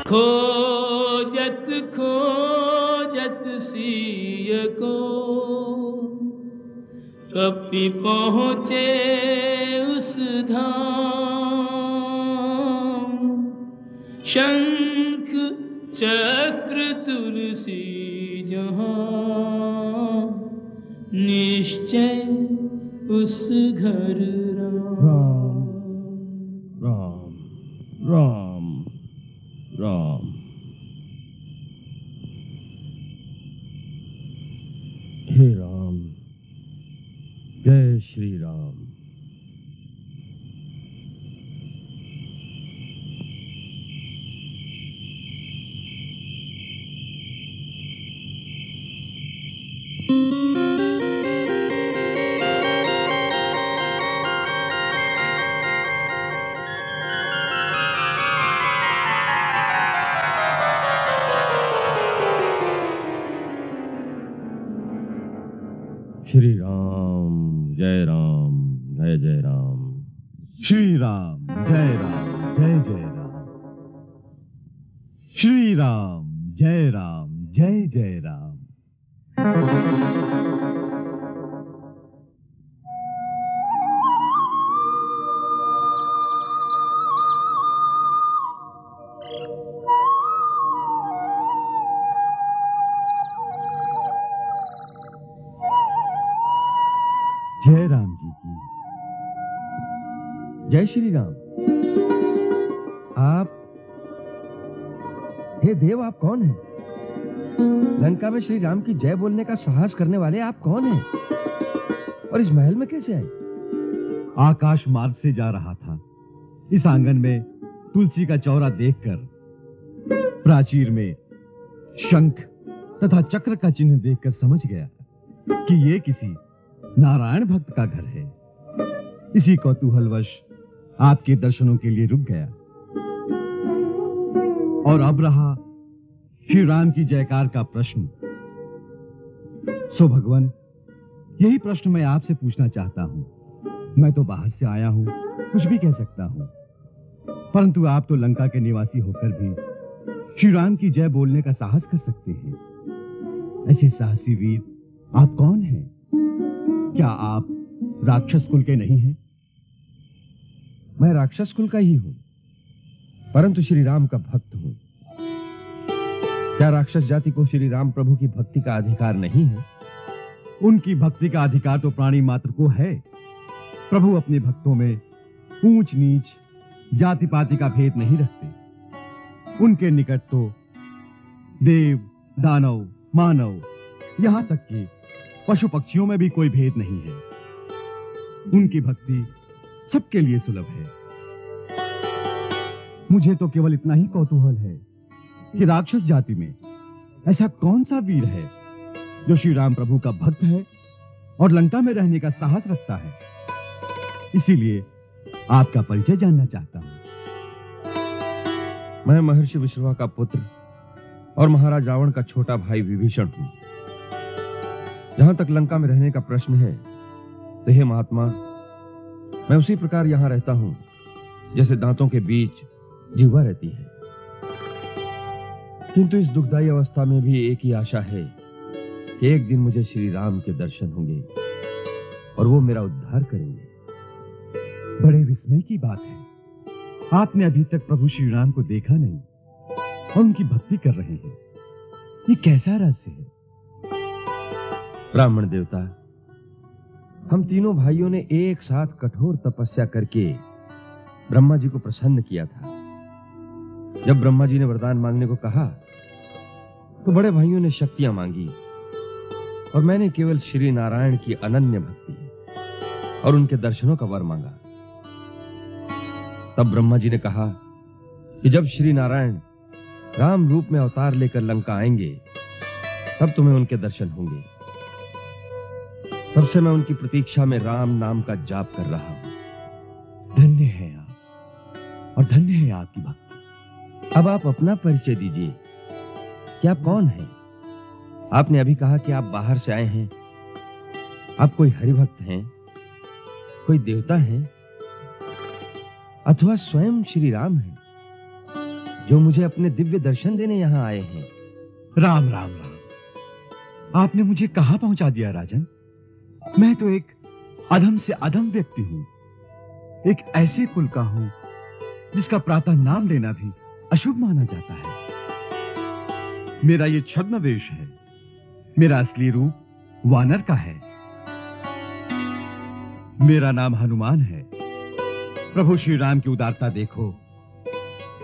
खोजत खोजत सिय को कपि पहुँचे उस धाम। शंख चक्र तुलसी जहाँ निश्चय उस घर राम राम राम राम। हे राम, जय श्री राम। श्री राम जय राम, जय जय राम। श्री राम जय राम, जय जय राम। श्री राम जय राम, जय जय राम। जय राम जी की। जय श्री राम। आप, हे देव, आप कौन हैं? लंका में श्री राम की जय बोलने का साहस करने वाले आप कौन हैं? और इस महल में कैसे आए? आकाश मार्ग से जा रहा था। इस आंगन में तुलसी का चौरा देखकर, प्राचीर में शंख तथा चक्र का चिन्ह देखकर समझ गया कि ये किसी नारायण भक्त का घर है। इसी कौतूहलवश आपके दर्शनों के लिए रुक गया। और अब रहा श्री राम की जयकार का प्रश्न। सो भगवान, यही प्रश्न मैं आपसे पूछना चाहता हूं। मैं तो बाहर से आया हूं, कुछ भी कह सकता हूं, परंतु आप तो लंका के निवासी होकर भी श्री राम की जय बोलने का साहस कर सकते हैं। ऐसे साहसी वीर आप कौन हैं? क्या आप राक्षस कुल के नहीं हैं? मैं राक्षस कुल का ही हूं, परंतु श्री राम का भक्त हूं। क्या राक्षस जाति को श्री राम प्रभु की भक्ति का अधिकार नहीं है? उनकी भक्ति का अधिकार तो प्राणी मात्र को है। प्रभु अपने भक्तों में ऊंच नीच, जाति पाति का भेद नहीं रखते। उनके निकट तो देव, दानव, मानव, यहां तक कि पशु पक्षियों में भी कोई भेद नहीं है। उनकी भक्ति सबके लिए सुलभ है। मुझे तो केवल इतना ही कौतूहल है कि राक्षस जाति में ऐसा कौन सा वीर है जो श्री राम प्रभु का भक्त है और लंका में रहने का साहस रखता है। इसीलिए आपका परिचय जानना चाहता हूं। मैं महर्षि विश्रवा का पुत्र और महाराज रावण का छोटा भाई विभीषण हूं। जहां तक लंका में रहने का प्रश्न है, तो हे महात्मा, मैं उसी प्रकार यहां रहता हूं जैसे दांतों के बीच जिह्वा रहती है। किंतु इस दुखदायी अवस्था में भी एक ही आशा है कि एक दिन मुझे श्री राम के दर्शन होंगे और वो मेरा उद्धार करेंगे। बड़े विस्मय की बात है, आपने अभी तक प्रभु श्री राम को देखा नहीं और उनकी भक्ति कर रहे हैं। ये कैसा रहस्य है? ब्राह्मण देवता, हम तीनों भाइयों ने एक साथ कठोर तपस्या करके ब्रह्मा जी को प्रसन्न किया था। जब ब्रह्मा जी ने वरदान मांगने को कहा, तो बड़े भाइयों ने शक्तियां मांगी और मैंने केवल श्री नारायण की अनन्य भक्ति और उनके दर्शनों का वर मांगा। तब ब्रह्मा जी ने कहा कि जब श्री नारायण राम रूप में अवतार लेकर लंका आएंगे, तब तुम्हें उनके दर्शन होंगे। तब से मैं उनकी प्रतीक्षा में राम नाम का जाप कर रहा हूं। धन्य है आप, और धन्य है आपकी भक्ति। अब आप अपना परिचय दीजिए कि आप कौन हैं? आपने अभी कहा कि आप बाहर से आए हैं। आप कोई हरिभक्त हैं, कोई देवता हैं, अथवा स्वयं श्री राम हैं? जो मुझे अपने दिव्य दर्शन देने यहाँ आए हैं। राम राम राम। आपने मुझे कहां पहुंचा दिया राजन? मैं तो एक अधम से अधम व्यक्ति हूं, एक ऐसे कुल का हूं जिसका प्रातः नाम लेना भी अशुभ माना जाता है। मेरा ये छद्मवेश है, मेरा असली रूप वानर का है। मेरा नाम हनुमान है। प्रभु श्री राम की उदारता देखो,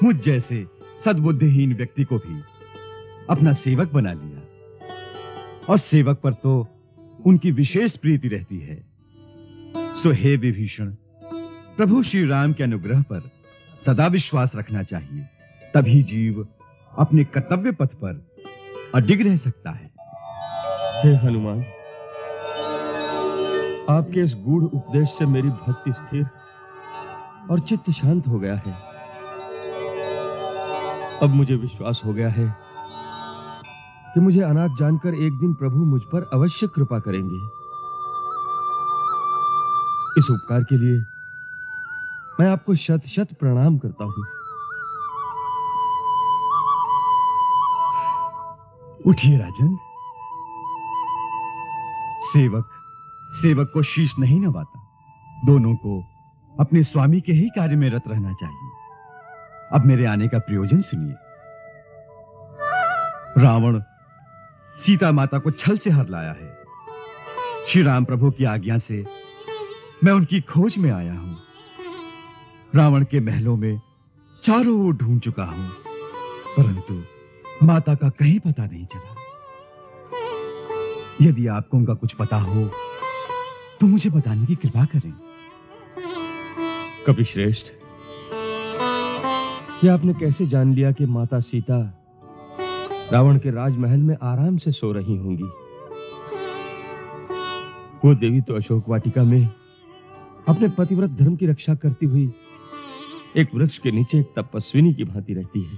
मुझ जैसे सद्बुद्धिहीन व्यक्ति को भी अपना सेवक बना लिया, और सेवक पर तो उनकी विशेष प्रीति रहती है। सो हे विभीषण, प्रभु श्री राम के अनुग्रह पर सदा विश्वास रखना चाहिए, तभी जीव अपने कर्तव्य पथ पर अडिग रह सकता है। हे हनुमान, आपके इस गूढ़ उपदेश से मेरी भक्ति स्थिर और चित्त शांत हो गया है। अब मुझे विश्वास हो गया है कि मुझे अनाथ जानकर एक दिन प्रभु मुझ पर अवश्य कृपा करेंगे। इस उपकार के लिए मैं आपको शत शत प्रणाम करता हूं। उठिए राजन। सेवक को शीश नहीं नवाता, दोनों को अपने स्वामी के ही कार्य में रत रहना चाहिए। अब मेरे आने का प्रयोजन सुनिए। रावण सीता माता को छल से हर लाया है। श्री राम प्रभु की आज्ञा से मैं उनकी खोज में आया हूं। रावण के महलों में चारों ओर ढूंढ चुका हूं, परंतु माता का कहीं पता नहीं चला। यदि आपको उनका कुछ पता हो तो मुझे बताने की कृपा करें। कपिश्रेष्ठ, ये आपने कैसे जान लिया कि माता सीता रावण के राजमहल में आराम से सो रही होंगी? वो देवी तो अशोक वाटिका में अपने पतिव्रत धर्म की रक्षा करती हुई एक वृक्ष के नीचे एक तपस्विनी की भांति रहती है।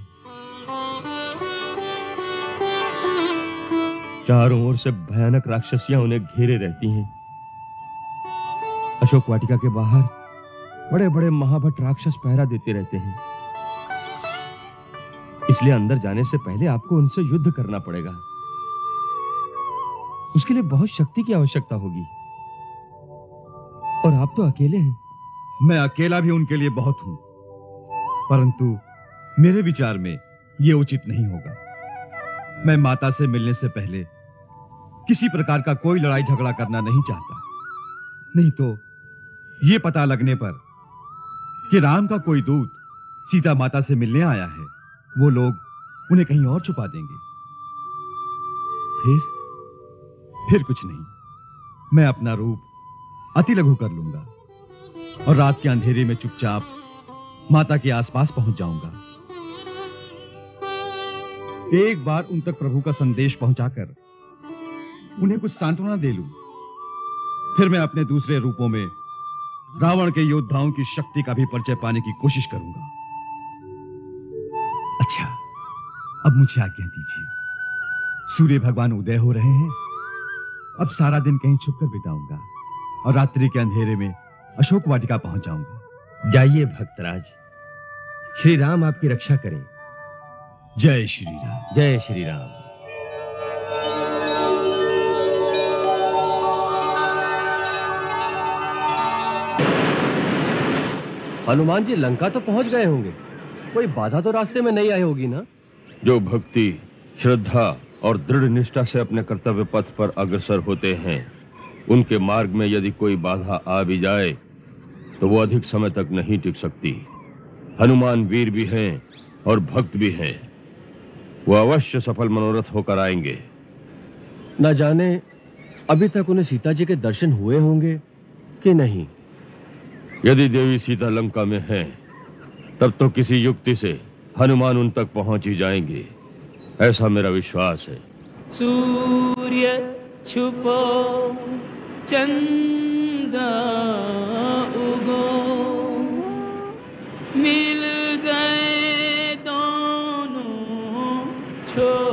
चारों ओर से भयानक राक्षसियां उन्हें घेरे रहती हैं। अशोक वाटिका के बाहर बड़े बड़े महाभट राक्षस पहरा देते रहते हैं। इसलिए अंदर जाने से पहले आपको उनसे युद्ध करना पड़ेगा। उसके लिए बहुत शक्ति की आवश्यकता होगी, और आप तो अकेले हैं। मैं अकेला भी उनके लिए बहुत हूं, परंतु मेरे विचार में यह उचित नहीं होगा। मैं माता से मिलने से पहले किसी प्रकार का कोई लड़ाई झगड़ा करना नहीं चाहता। नहीं तो यह पता लगने पर कि राम का कोई दूत सीता माता से मिलने आया है, वो लोग उन्हें कहीं और छुपा देंगे। फिर कुछ नहीं, मैं अपना रूप अति लघु कर लूंगा और रात के अंधेरे में चुपचाप माता के आसपास पहुंच जाऊंगा। एक बार उन तक प्रभु का संदेश पहुंचाकर उन्हें कुछ सांत्वना दे लूं, फिर मैं अपने दूसरे रूपों में रावण के योद्धाओं की शक्ति का भी परिचय पाने की कोशिश करूंगा। अच्छा, अब मुझे आज्ञा दीजिए। सूर्य भगवान उदय हो रहे हैं। अब सारा दिन कहीं छुपकर बिताऊंगा और रात्रि के अंधेरे में अशोक वाटिका पहुंच जाऊंगा। जाइए भक्तराज, श्री राम आपकी रक्षा करें। जय श्री राम। जय श्री राम। हनुमान जी लंका तो पहुंच गए होंगे, कोई बाधा तो रास्ते में नहीं आई होगी ना? जो भक्ति, श्रद्धा और दृढ़ निष्ठा से अपने कर्तव्य पथ पर अग्रसर होते हैं, उनके मार्ग में यदि कोई बाधा आ भी जाए तो वो अधिक समय तक नहीं टिक सकती। हनुमान वीर भी हैं और भक्त भी हैं। वो अवश्य सफल मनोरथ होकर आएंगे। न जाने अभी तक उन्हें सीता जी के दर्शन हुए होंगे कि नहीं। यदि देवी सीता लंका में हैं, तब तो किसी युक्ति से हनुमान उन तक पहुंच ही जाएंगे, ऐसा मेरा विश्वास है। सूर्य छुपो चंदा उगो, मिल गए दोनों छोर,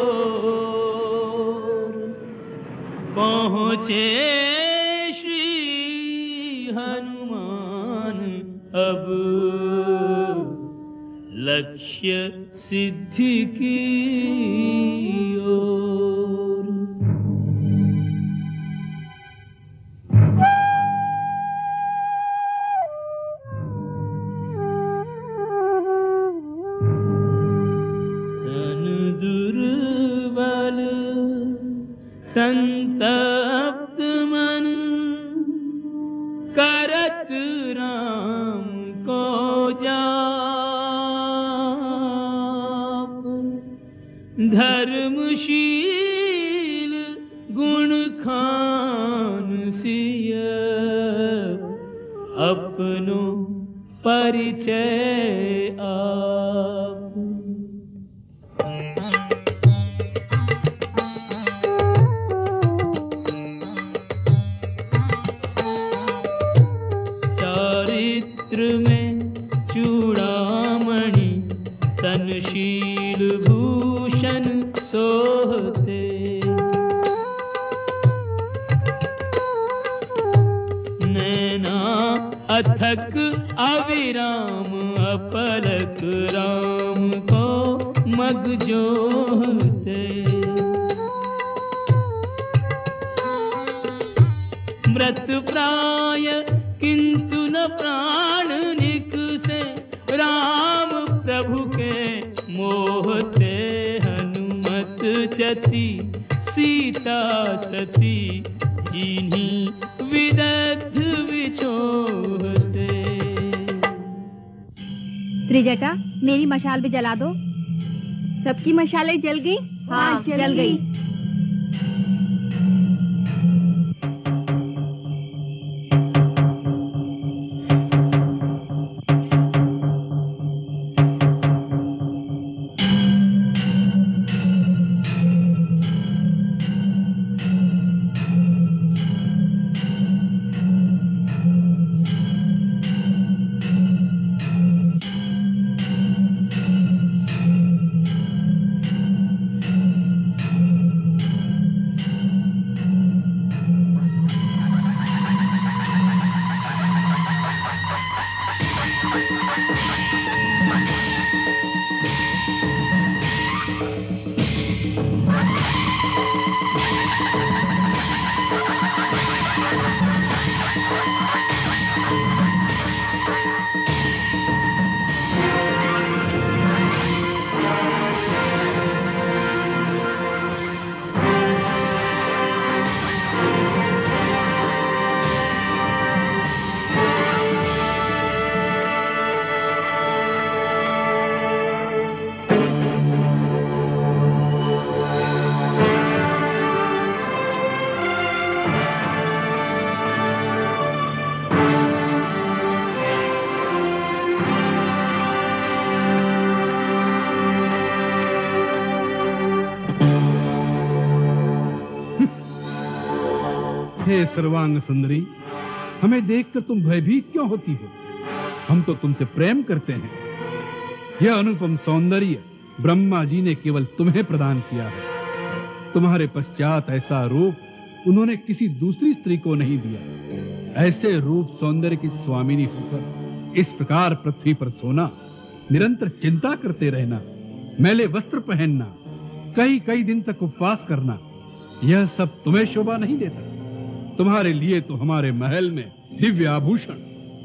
पहुंचे श्री हनुमान अब लक्ष्य सिद्धि की ओर। तन दुर्बल संतप्त मन करत राम को जाप। धर्मशील गुण खान सिय अपनो परिचय आप। में चूड़ामणि तनशील भूषण सोहते। नैना अथक अविराम अपलक राम को मग जोहते। मृत प्राय किंतु न प्राण निकसे राम प्रभु के मोहते। हनुमत चति सीता सती जिन्हीं विदग्ध विछोहते। त्रिजटा मेरी मशाल भी जला दो। सबकी मशालें जल गई? हाँ जल गई। हे सर्वांग सुंदरी, हमें देखकर तुम भयभीत क्यों होती हो? हम तो तुमसे प्रेम करते हैं। यह अनुपम सौंदर्य ब्रह्मा जी ने केवल तुम्हें प्रदान किया है। तुम्हारे पश्चात ऐसा रूप उन्होंने किसी दूसरी स्त्री को नहीं दिया। ऐसे रूप सौंदर्य की स्वामिनी होकर इस प्रकार पृथ्वी पर सोना, निरंतर चिंता करते रहना, मैले वस्त्र पहनना, कई कई दिन तक उपवास करना, यह सब तुम्हें शोभा नहीं देता। तुम्हारे लिए तो हमारे महल में दिव्य आभूषण,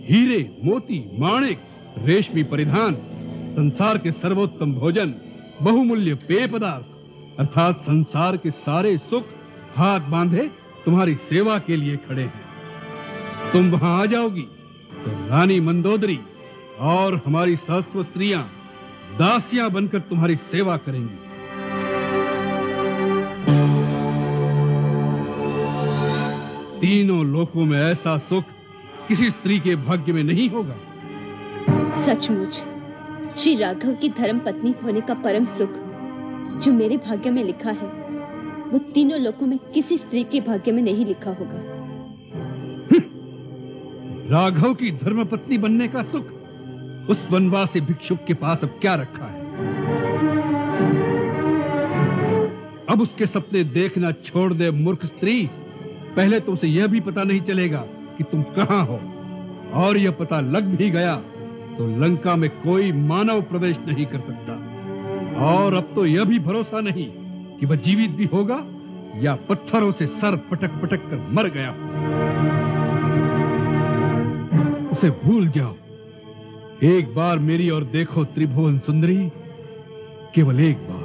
हीरे, मोती, माणिक, रेशमी परिधान, संसार के सर्वोत्तम भोजन, बहुमूल्य पेय पदार्थ अर्थात संसार के सारे सुख हाथ बांधे तुम्हारी सेवा के लिए खड़े हैं। तुम वहां आ जाओगी तो रानी मंदोदरी और हमारी सहस्त्र स्त्रियां दासियां बनकर तुम्हारी सेवा करेंगी। तीनों लोकों में ऐसा सुख किसी स्त्री के भाग्य में नहीं होगा। सचमुच श्री राघव की धर्म पत्नी होने का परम सुख जो मेरे भाग्य में लिखा है, वो तीनों लोकों में किसी स्त्री के भाग्य में नहीं लिखा होगा। राघव की धर्म पत्नी बनने का सुख उस वनवासी भिक्षुक के पास अब क्या रखा है? अब उसके सपने देखना छोड़ दे मूर्ख स्त्री। पहले तो उसे यह भी पता नहीं चलेगा कि तुम कहां हो, और यह पता लग भी गया तो लंका में कोई मानव प्रवेश नहीं कर सकता। और अब तो यह भी भरोसा नहीं कि वह जीवित भी होगा या पत्थरों से सर पटक पटक कर मर गया। उसे भूल जाओ। एक बार मेरी ओर देखो त्रिभुवन सुंदरी, केवल एक बार।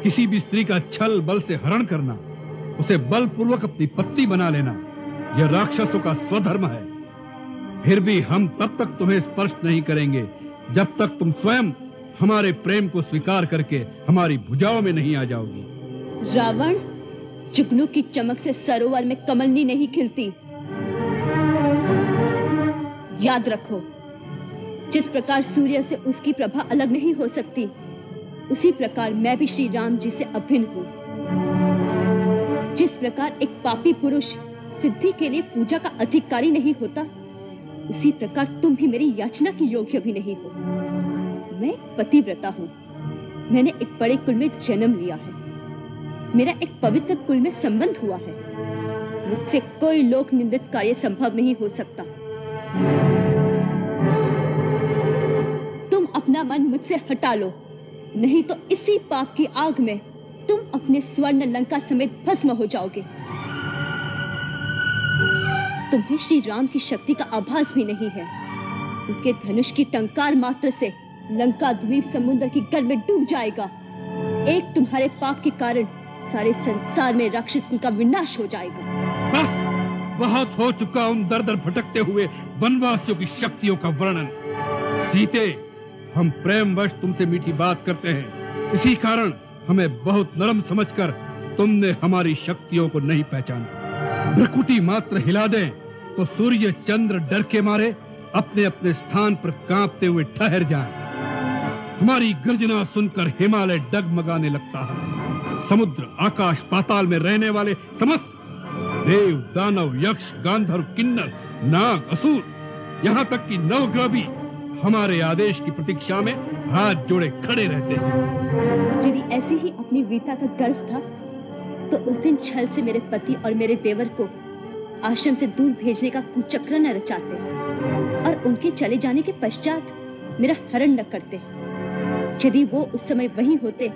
किसी भी स्त्री का छल बल से हरण करना, उसे बलपूर्वक अपनी पत्नी बना लेना, यह राक्षसों का स्वधर्म है। फिर भी हम तब तक तुम्हें स्पर्श नहीं करेंगे जब तक तुम स्वयं हमारे प्रेम को स्वीकार करके हमारी भुजाओं में नहीं आ जाओगी। रावण, जुगनू की चमक से सरोवर में कमलनी नहीं खिलती। याद रखो, जिस प्रकार सूर्य से उसकी प्रभा अलग नहीं हो सकती, उसी प्रकार मैं भी श्री राम जी से अभिन्न हूं। जिस प्रकार एक पापी पुरुष सिद्धि के लिए पूजा का अधिकारी नहीं होता, उसी प्रकार तुम भी मेरी याचना के योग्य भी नहीं हो। मैं पतिव्रता हूं। मैंने एक बड़े कुल में जन्म लिया है। मेरा एक पवित्र कुल में संबंध हुआ है। मुझसे कोई लोक निंदित कार्य संभव नहीं हो सकता। तुम अपना मन मुझसे हटा लो, नहीं तो इसी पाप की आग में तुम अपने स्वर्ण लंका समेत भस्म हो जाओगे। तुम्हें श्री राम की शक्ति का आभास भी नहीं है। उनके धनुष की टंकार मात्र से लंका द्वीप समुद्र की गर्भ में डूब जाएगा। एक तुम्हारे पाप के कारण सारे संसार में राक्षस कुल का विनाश हो जाएगा। बस बहुत हो चुका उन दर दर भटकते हुए वनवासियों की शक्तियों का वर्णन। सीते, हम प्रेमवश तुमसे मीठी बात करते हैं, इसी कारण हमें बहुत नरम समझकर तुमने हमारी शक्तियों को नहीं पहचाना। भ्रकुटी मात्र हिला दें तो सूर्य चंद्र डर के मारे अपने अपने स्थान पर कांपते हुए ठहर जाएं। हमारी गर्जना सुनकर हिमालय डगमगाने लगता है। समुद्र, आकाश, पाताल में रहने वाले समस्त देव, दानव, यक्ष, गांधर्व, किन्नर, नाग, असुर, यहाँ तक कि नवग्रह भी हमारे आदेश की प्रतीक्षा में हाथ जोड़े खड़े रहते हैं। यदि ऐसी ही अपनी वीरता का गर्व था, तो उस दिन छल से मेरे पति और मेरे देवर को आश्रम से दूर भेजने का कुचक्र न रचाते और उनके चले जाने के पश्चात मेरा हरण न करते। यदि वो उस समय वहीं होते,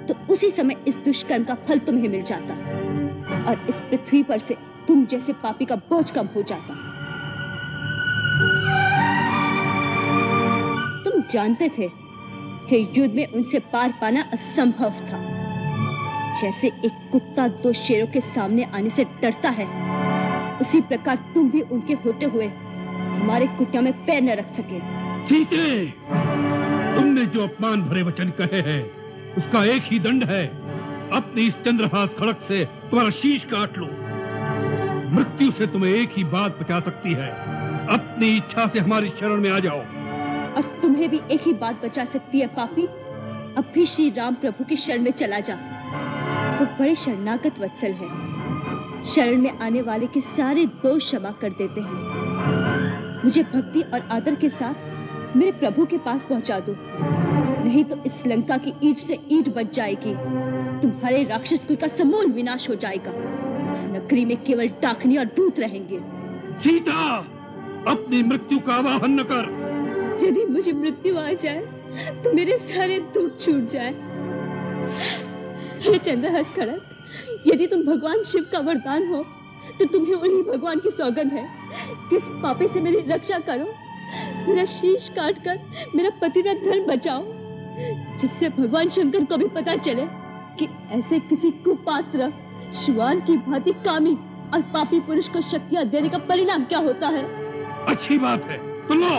तो उसी समय इस दुष्कर्म का फल तुम्हें मिल जाता और इस पृथ्वी पर से तुम जैसे पापी का बोझ कम हो जाता। तुम जानते थे कि युद्ध में उनसे पार पाना असंभव था। जैसे एक कुत्ता दो शेरों के सामने आने से डरता है, उसी प्रकार तुम भी उनके होते हुए हमारे कुटिया में पैर न रख सके। सीते, तुमने जो अपमान भरे वचन कहे हैं, उसका एक ही दंड है। अपनी इस चंद्रहास खड़क से तुम्हारा शीश काट लो। मृत्यु से तुम्हें एक ही बात बचा सकती है, अपनी इच्छा से हमारी शरण में आ जाओ। और तुम्हें भी एक ही बात बचा सकती है पापी, अब भी श्री राम प्रभु की शरण में चला जा। वो बड़े शरणागत वत्सल है, शरण में आने वाले के सारे दोष क्षमा कर देते हैं। मुझे भक्ति और आदर के साथ मेरे प्रभु के पास पहुंचा दो, नहीं तो इस लंका की ईंट से ईंट बच जाएगी। तुम्हारे राक्षस कुल का समूल विनाश हो जाएगा। इस नगरी में केवल डाकनी और दूत रहेंगे। सीता, अपनी मृत्यु का आवाहन न कर। यदि मुझे मृत्यु आ जाए तो मेरे सारे दुख छूट जाए। हे चंद्रहास खड़क, यदि तुम भगवान शिव का वरदान हो, तो तुम्हें उन्हीं भगवान की सौगंध है कि इस पापी से मेरी रक्षा करो, मेरा शीश काट कर मेरा पतिव्रत धर्म बचाओ, जिससे भगवान शंकर को भी पता चले कि ऐसे किसी कुपात्र श्वान की भांति कामी और पापी पुरुष को शक्तियां देने का परिणाम क्या होता है। अच्छी बात है, सुनो।